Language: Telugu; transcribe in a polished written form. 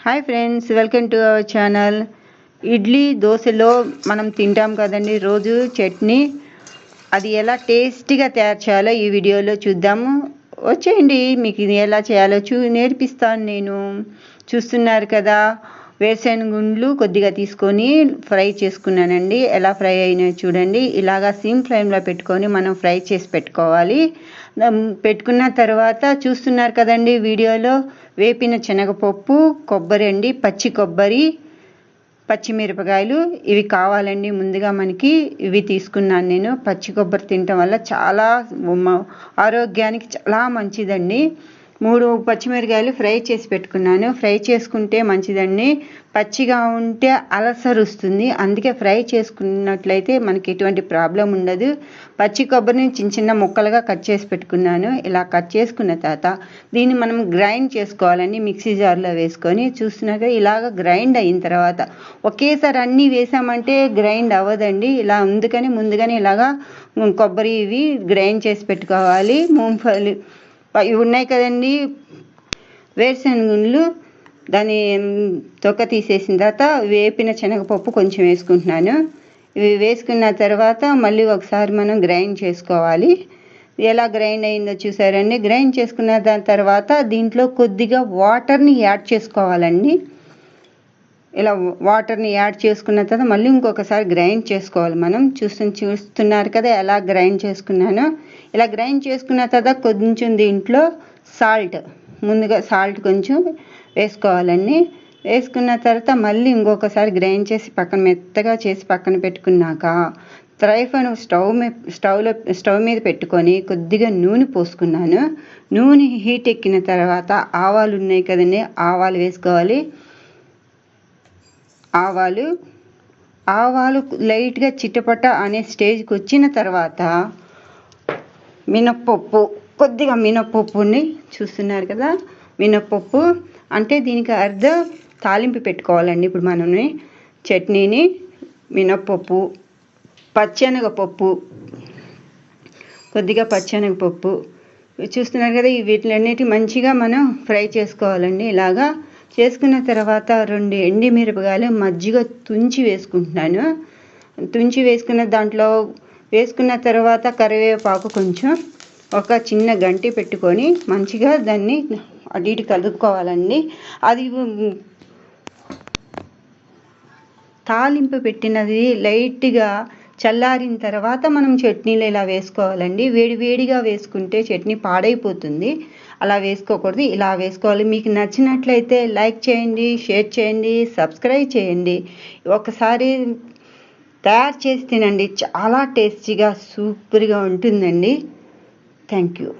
Hi friends, welcome to our channel. Idli దోశలో మనం తింటాం కదండి రోజు చట్నీ. అది ఎలా టేస్టీగా తయారు చేయాలో ఈ వీడియోలో చూద్దాము. వచ్చేయండి, మీకు ఇది ఎలా చేయాలో నేర్పిస్తాను నేను. చూస్తున్నారు కదా, వేరుశనగ గుండ్లు కొద్దిగా తీసుకొని ఫ్రై చేసుకున్నానండి. ఎలా ఫ్రై అయినాయో చూడండి. ఇలాగా సిమ్ ఫ్లేమ్లో పెట్టుకొని మనం ఫ్రై చేసి పెట్టుకోవాలి. పెట్టుకున్న తర్వాత చూస్తున్నారు కదండి వీడియోలో, వేపిన శనగపప్పు, కొబ్బరి అండి, పచ్చి కొబ్బరి, పచ్చిమిరపకాయలు ఇవి కావాలండి. ముందుగా మనకి ఇవి తీసుకున్నాను నేను. పచ్చి కొబ్బరి తినటం వల్ల చాలా ఆరోగ్యానికి చాలా మంచిదండి. 3 పచ్చిమిరకాయలు ఫ్రై చేసి పెట్టుకున్నాను. ఫ్రై చేసుకుంటే మంచిదండి. పచ్చిగా ఉంటే అలసర వస్తుంది, అందుకే ఫ్రై చేసుకున్నట్లయితే మనకి ఎటువంటి ప్రాబ్లం ఉండదు. పచ్చి కొబ్బరిని చిన్న చిన్న ముక్కలుగా కట్ చేసి పెట్టుకున్నాను. ఇలా కట్ చేసుకున్న తర్వాత దీన్ని మనం గ్రైండ్ చేసుకోవాలండి. మిక్సీ జార్లో వేసుకొని చూస్తున్నాక ఇలాగ గ్రైండ్ అయిన తర్వాత ఒకేసారి అన్నీ వేసామంటే గ్రైండ్ అవ్వదండి. ఇలా అందుకని ముందుగానే ఇలాగా కొబ్బరి ఇవి గ్రైండ్ చేసి పెట్టుకోవాలి. మూంగఫలి ఇవి ఉన్నాయి కదండి, వేరుశనగుండ్లు, దాని తొక్క తీసేసిన తర్వాత వేపిన శనగపప్పు కొంచెం వేసుకుంటున్నాను. ఇవి వేసుకున్న తర్వాత మళ్ళీ ఒకసారి మనం గ్రైండ్ చేసుకోవాలి. ఎలా గ్రైండ్ అయిందో చూసారండి. గ్రైండ్ చేసుకున్న దాని తర్వాత దీంట్లో కొద్దిగా వాటర్ని యాడ్ చేసుకోవాలండి. ఇలా వాటర్ని యాడ్ చేసుకున్న తర్వాత మళ్ళీ ఇంకొకసారి గ్రైండ్ చేసుకోవాలి. మనం చూస్తున్నారు కదా ఎలా గ్రైండ్ చేసుకున్నానో. ఇలా గ్రైండ్ చేసుకున్న తర్వాత కొంచెం దీంట్లో ముందుగా సాల్ట్ కొంచెం వేసుకోవాలండి. వేసుకున్న తర్వాత మళ్ళీ ఇంకొకసారి గ్రైండ్ చేసి మెత్తగా చేసి పక్కన పెట్టుకున్నాక ఫ్రై పాన్ స్టవ్ మీద పెట్టుకొని కొద్దిగా నూనె పోసుకున్నాను. నూనె హీట్ ఎక్కిన తర్వాత ఆవాలు ఉన్నాయి కదండి, ఆవాలు వేసుకోవాలి. ఆవాలు లైట్గా చిటపట అనే స్టేజ్కి వచ్చిన తర్వాత కొద్దిగా మినప్పప్పుని చూస్తున్నారు కదా, మినప్పప్పు అంటే దీనికి తాలింపు పెట్టుకోవాలండి. ఇప్పుడు మనం చట్నీని మినప్పప్పు, కొద్దిగా పచ్చెనగపప్పు చూస్తున్నారు కదా, వీటిలన్నిటి మంచిగా మనం ఫ్రై చేసుకోవాలండి. ఇలాగా చేసుకున్న తర్వాత 2 ఎండుమిరపకాయలు మజ్జిగ తుంచి వేసుకుంటున్నాను. తుంచి వేసుకున్న దాంట్లో వేసుకున్న తర్వాత కరివేపాకు కొంచెం, ఒక చిన్న గంటి పెట్టుకొని మంచిగా దాన్ని అటు ఇటు కలుపుకోవాలండి. అది తాలింపు పెట్టినది లైట్గా చల్లారిన తర్వాత మనం చట్నీలో ఇలా వేసుకోవాలండి. వేడిగా వేసుకుంటే చట్నీ పాడైపోతుంది. అలా వేసుకోకూడదు, ఇలా వేసుకోవాలి. మీకు నచ్చినట్లయితే లైక్ చేయండి, షేర్ చేయండి, సబ్స్క్రైబ్ చేయండి. ఒకసారి తయారు చేసి తినండి, చాలా టేస్టీగా సూపర్గా ఉంటుందండి. Thank you.